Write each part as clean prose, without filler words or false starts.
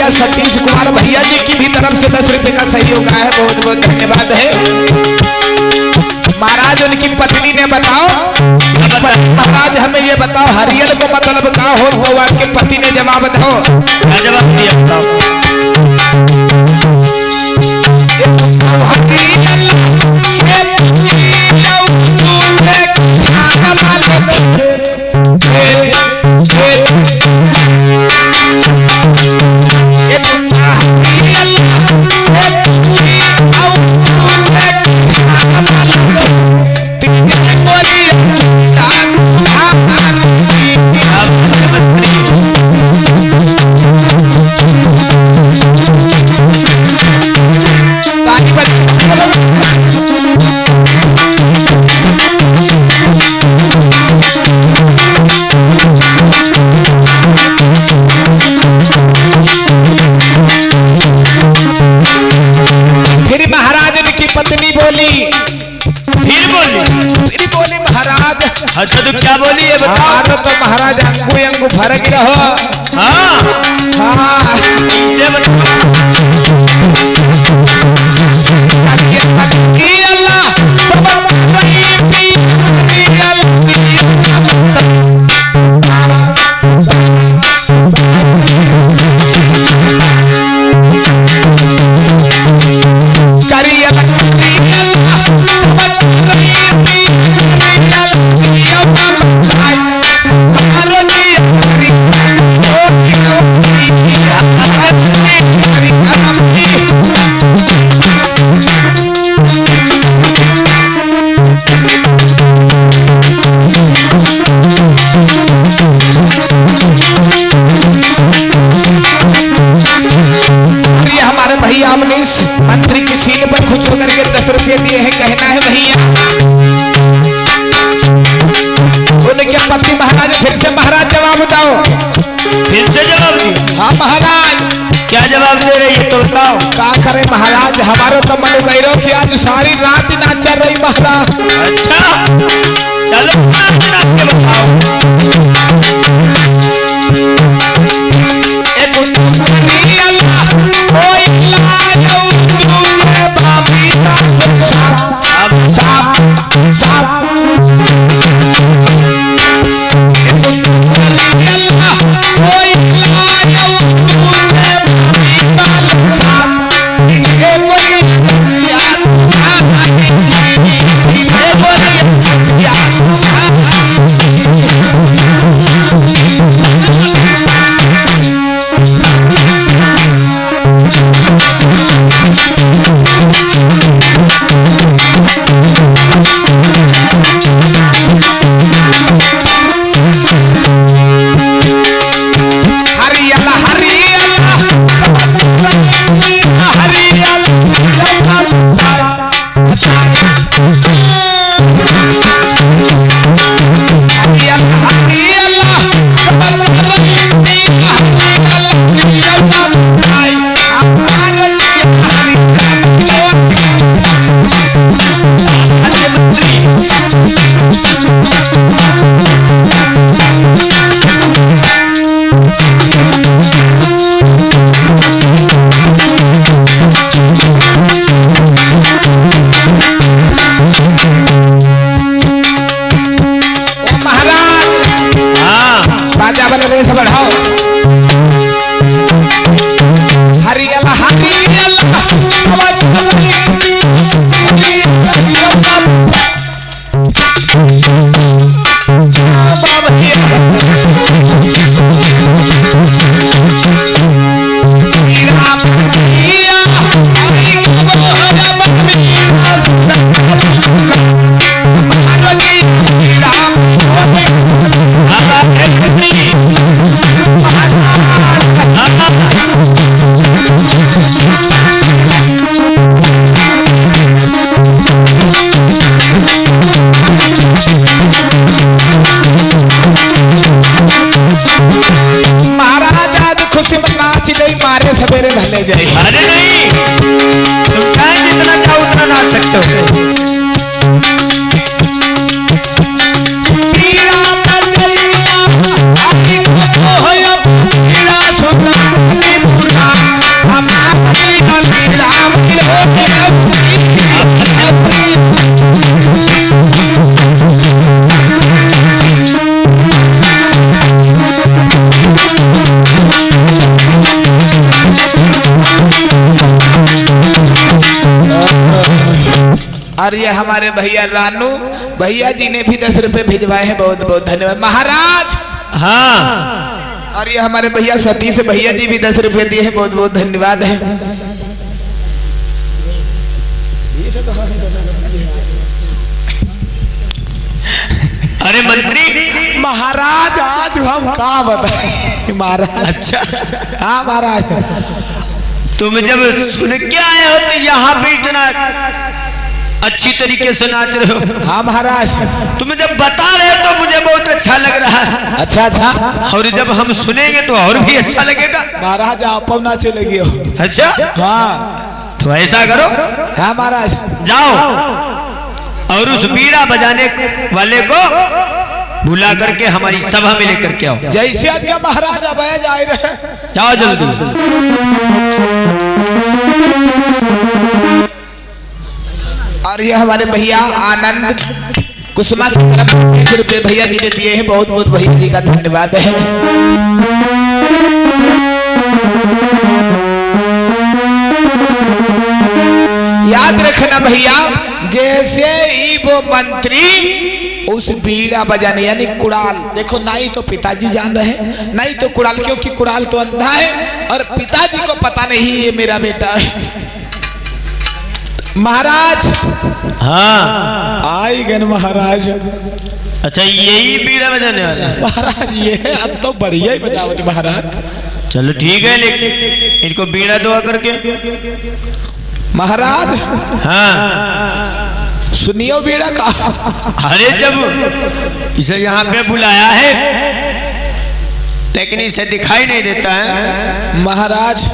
भैया सतीश कुमार भैया जी की भी तरफ से 10 रुपए का सहयोग है, बहुत बहुत धन्यवाद है। महाराज उनकी पत्नी ने बताओ, महाराज हमें ये बताओ हरियल को मतलब क्या हो, तो आपके पति ने जवाब दो, क्या जवाब दिया बताओ। अच्छा तो क्या बोली है बताओ। तो महाराज अंगू अंगू फर्क रहो। हाँ हाँ इसे बताओ। मंत्री की सीन पर खुश होकर के 10 रुपये दिए हैं, कहना है भैया। उनके पति महाराज फिर से महाराज जवाब दो, फिर से जवाब दिए। हाँ महाराज क्या जवाब दे रही है तो बताओ। क्या करे महाराज, हमारो तो मन कह रहा कि आज सारी रात नाच चल रही महाराज। अच्छा चलो नाच के बताओ। और ये हमारे भैया रानू भैया जी ने भी 10 रुपए भिजवाए हैं, बहुत बहुत धन्यवाद महाराज। हाँ, और ये हमारे भैया सतीश भैया जी भी 10 रुपए दिए हैं, बहुत बहुत धन्यवाद है। अरे मंत्री महाराज आज हम कहाँ बताए महाराज। अच्छा, हाँ महाराज, तुम जब सुन के आए हो तो यहाँ पे इतना अच्छी तरीके से नाच रहे हो। हाँ महाराज, तुम जब बता रहे हो तो मुझे बहुत अच्छा लग रहा है, अच्छा अच्छा और जब हम सुनेंगे तो और भी अच्छा लगेगा। महाराज आप नाचे लगे हो। अच्छा, हाँ तो ऐसा करो, हाँ महाराज, जाओ और उस बीड़ा बजाने वाले को बुला करके हमारी सभा में लेकर के आओ। जैसे आज्ञा महाराज, अब जा रहे, जाओ जल्दी। और ये हमारे भैया आनंद कुसुमा की तरफ 20 रुपए भैया जी ने दिए हैं, बहुत बहुत भैया जी का धन्यवाद है। याद रखना भैया, जैसे ही वो मंत्री उस बीड़ा बजाने यानी कुड़ाल, देखो ना ही तो पिताजी जान रहे हैं ना ही तो कुड़ाल, क्योंकि कुड़ाल तो अंधा है और पिताजी को पता नहीं ये मेरा बेटा है। महाराज हाँ आई गए महाराज। अच्छा, यही बीड़ा बजाने वाला महाराज ये अब तो बढ़िया ही बजावट महाराज। चलो ठीक है, लेकिन इनको बीड़ा दुआ करके। महाराज हाँ सुनियो बीड़ा का। अरे जब इसे यहाँ पे बुलाया है लेकिन इसे दिखाई नहीं देता है। महाराज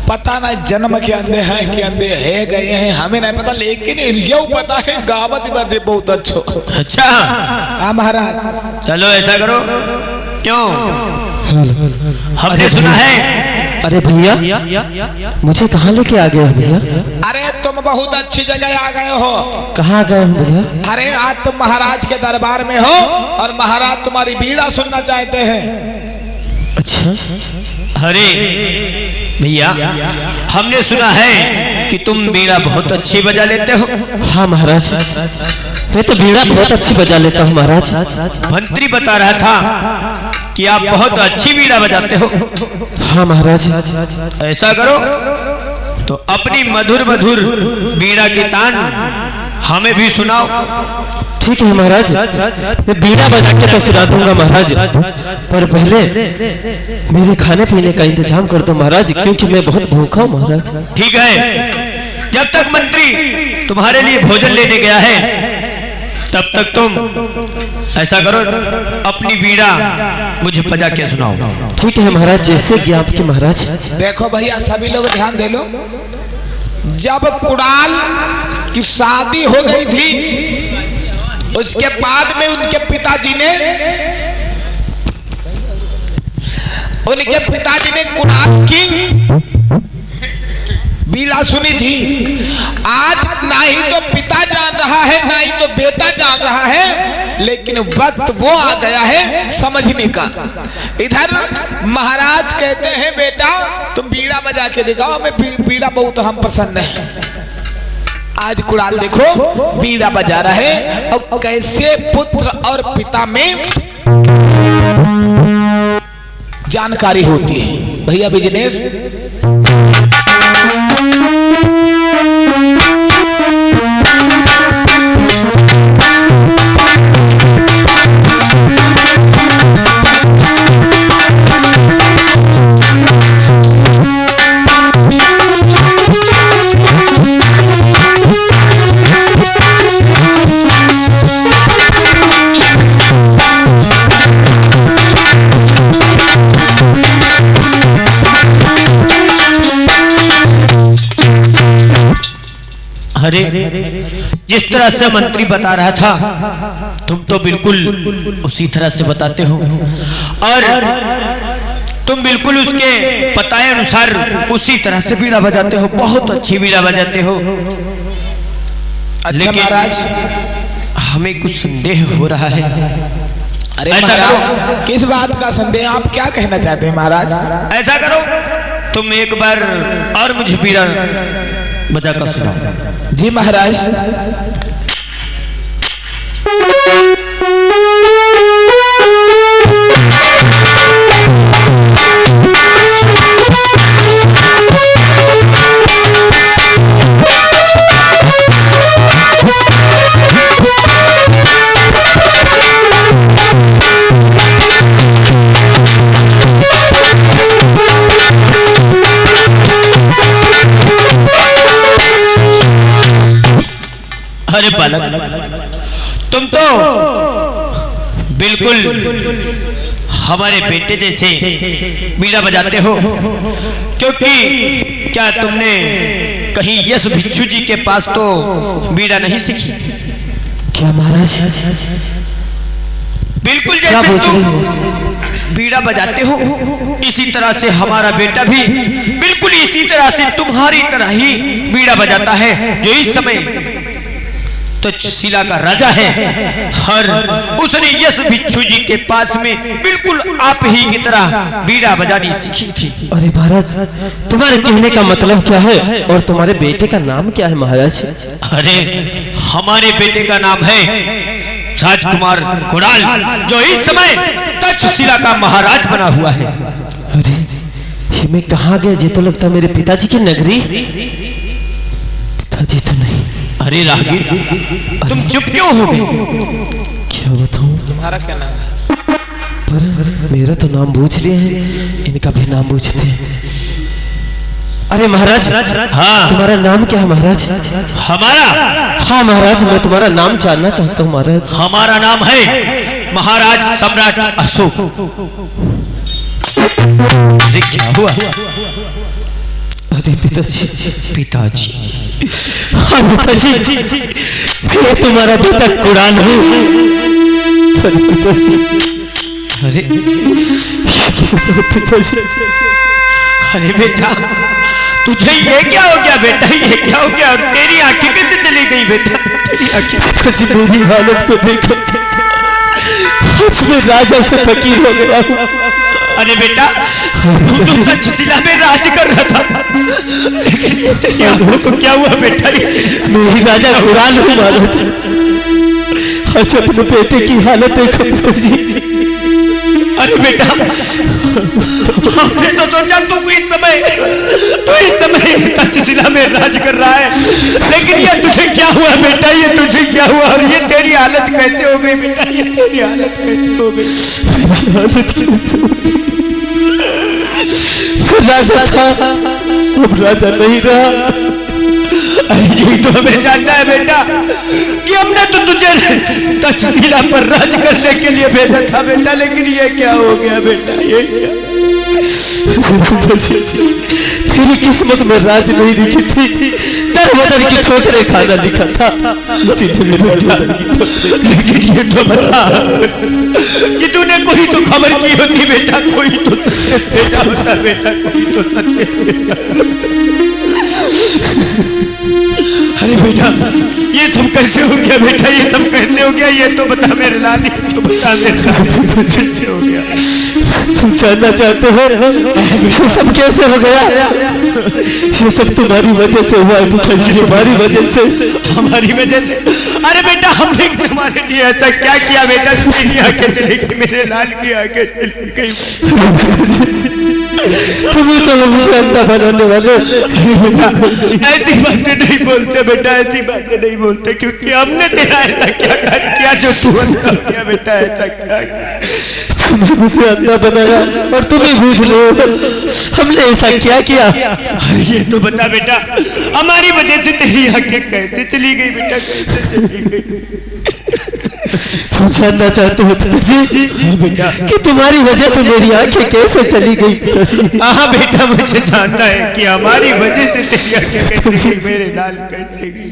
पता नहीं जन्म के अंधे हैं कि अंधे है गए हैं, हमें नहीं पता, लेकिन ये पता है गावत बजे बहुत अच्छो। अच्छा हाँ महाराज, चलो ऐसा करो, क्यों हमने सुना है। अरे भैया मुझे कहाँ लेके आ गए हो भैया? अरे तुम बहुत अच्छी जगह आ गए हो। कहाँ गए हो भैया? अरे आज तुम महाराज के दरबार में हो और महाराज तुम्हारी बीड़ा सुनना चाहते हैं। अच्छा, अरे भैया हमने सुना है कि तुम बीड़ा बहुत अच्छी बजा लेते हो। हाँ महाराज, मैं तो बीड़ा बहुत अच्छी बजा लेता हूँ महाराज। मंत्री बता रहा था कि आप बहुत अच्छी बीड़ा बजाते हो। हाँ महाराज। ऐसा करो तो अपनी मधुर मधुर बीड़ा की तान हमें भी सुनाओ। ठीक है महाराज, मैं बीड़ा बजा के तो सुना दूंगा महाराज, पर पहले मेरे खाने पीने का इंतजाम कर दो महाराज, क्योंकि मैं बहुत भूखा हूँ महाराज। ठीक है, जब तक मंत्री तुम्हारे लिए भोजन लेने गया है तब तक तुम ऐसा करो, अपनी बीड़ा मुझे बजा के सुनाओ। ठीक है महाराज, जैसे कि आपके महाराज। देखो भैया सभी लोग ध्यान दे लो, जब कुड़ाल की शादी हो गई थी उसके बाद में उनके पिताजी ने कुड़ाल की बीड़ा सुनी थी। आज ना ही तो पिता जान रहा है ना ही तो बेटा जान रहा है, लेकिन वक्त वो आ गया है समझने का। इधर महाराज कहते हैं बेटा तुम बीड़ा बजा के दिखाओ, हमें बीड़ा बहुत हम पसंद है। आज कुड़ाल देखो बीड़ा बजा रहा है और कैसे पुत्र और पिता में जानकारी होती है। भैया बिजनेस अरे जिस तरह से मंत्री बता रहा था तुम तो बिल्कुल उसी तरह से बताते हो, और तुम बिल्कुल उसके बताए अनुसार उसी तरह से बीड़ा बजाते हो, बहुत अच्छी बीड़ा बजाते हो। अच्छा महाराज, हमें कुछ संदेह हो रहा है। अरे ऐसा महाराज किस बात का संदेह, आप क्या कहना चाहते हैं महाराज? ऐसा करो तुम एक बार और मुझे बीड़ा बजा कर सुनाओ। जी महाराज। अरे बालक, तुम तो बिल्कुल हमारे बेटे जैसे बीड़ा बजाते हो, क्योंकि क्या तुमने कहीं यश भिक्षु जी के पास तो बीड़ा नहीं सीखी? क्या महाराज? बिल्कुल जैसे तुम बीड़ा बजाते हो, इसी तरह से हमारा बेटा भी बिल्कुल इसी तरह से तुम्हारी तरह ही बीड़ा बजाता है, जो इस समय तक्षशिला का राजा है। हर उसने यश भिक्षु जी के पास में बिल्कुल आप ही की तरह बीड़ा बजानी सीखी थी। अरे महाराज, तुम्हारे कहने का मतलब क्या है और तुम्हारे बेटे का नाम क्या है महाराज? अरे हमारे बेटे का नाम है राजकुमार कुणाल, जो इस समय तक्षशिला का महाराज बना हुआ है। अरे ये मैं कहाँ गया? ये तो लगता मेरे पिताजी की नगरी। पिताजी तो नहीं। अरे राहगीर, तुम चुप क्यों हो गए? क्या बताऊं? तुम्हारा क्या नाम है? पर मेरा तो नाम पूछ लिए हैं, इनका भी नाम पूछते हैं। अरे महाराज, हाँ तुम्हारा नाम क्या है महाराज? हमारा? हाँ महाराज, मैं तुम्हारा नाम जानना चाहता हूँ महाराज। हमारा नाम है महाराज सम्राट अशोक। अरे क्या हुआ? अरे पिताजी, पिताजी? हाँ पिताजी, मैं तुम्हारा बेटा कुणाल हूँ। पर पिताजी, अरे पिताजी, अरे बेटा, तुझे ये क्या हो गया बेटा? ये क्या हो गया? और तेरी आंखें कैसे चली गई बेटा? तेरी आंखें? पिताजी मेरी हालत को देखो, आज मैं राजा से फकीर हो गया हूँ। अरे बेटा, तू तो तक्षशिला में राज कर रहा था, लेकिन तेरी आंखों को क्या हुआ बेटा? मेरी राजा कुणाल हूँ महाराज। आज अपने बेटे की हालत देखो पिताजी। अरे बेटा, हमने तो सोचा तू इस समय तक्षशिला में राज कर रहा है, लेकिन ये तुझे क्या हुआ बेटा? ये तुझे क्या हुआ? और ये तेरी हालत कैसे हो गई बेटा? ये तेरी हालत कैसे हो गई? मेरी हालत राजा था, अब राजा नहीं रहा। अरे यही तो हमें जानना है बेटा, कि हमने तो तुझे तक्षशिला पर राज करने के लिए भेजा था बेटा, लेकिन ये क्या हो गया बेटा? ये क्या? मेरी किस्मत में राज नहीं लिखी थी, दर बदर की ठोकरें खाना लिखा था। लेकिन ये तो बता कि तूने कोई तो खबर की होती बेटा, कोई तो भेजा होता बेटा, कोई तो अरे बेटा, ये सब कैसे हो गया बेटा? ये सब कैसे हो गया? ये तो बता मेरे लाल, ये तो बता मेरे लाल, कैसे हो गया? तुम जानना चाहते हो ये सब कैसे हो गया? ये सब तुम्हारी वजह से हुआ है पिताजी, तुम्हारी वजह से। हमारी वजह से? अरे बेटा, हमने तुम्हारे लिए ऐसा क्या किया बेटा? तेरी आंखें चली गई, मेरे लाल की आंखें चली गई। तुम्हें तो मुझे अंधा बनाने वाले। ऐसी बातें नहीं बोलते बेटा, ऐसी बातें नहीं बोलते, क्योंकि हमने तेरा ऐसा क्या किया जो तू अंधा हो गया बेटा? ऐसा क्या? तुमने मुझे अंधा बनाया और तुम्हें बूझ लो, हमने ऐसा क्या किया? अरे ये तो बता बेटा, हमारी वजह से तेरी आंखें कैसे चली गई बेटा? कैसे चली गई? तुम जानना चाहते हो पिताजी बेटा कि तुम्हारी वजह से मेरी आंखें कैसे चली गई पिताजी? हाँ बेटा, मुझे जानना है कि हमारी वजह से तेरी आंखें कैसे गई, मेरे लाल कैसे गई।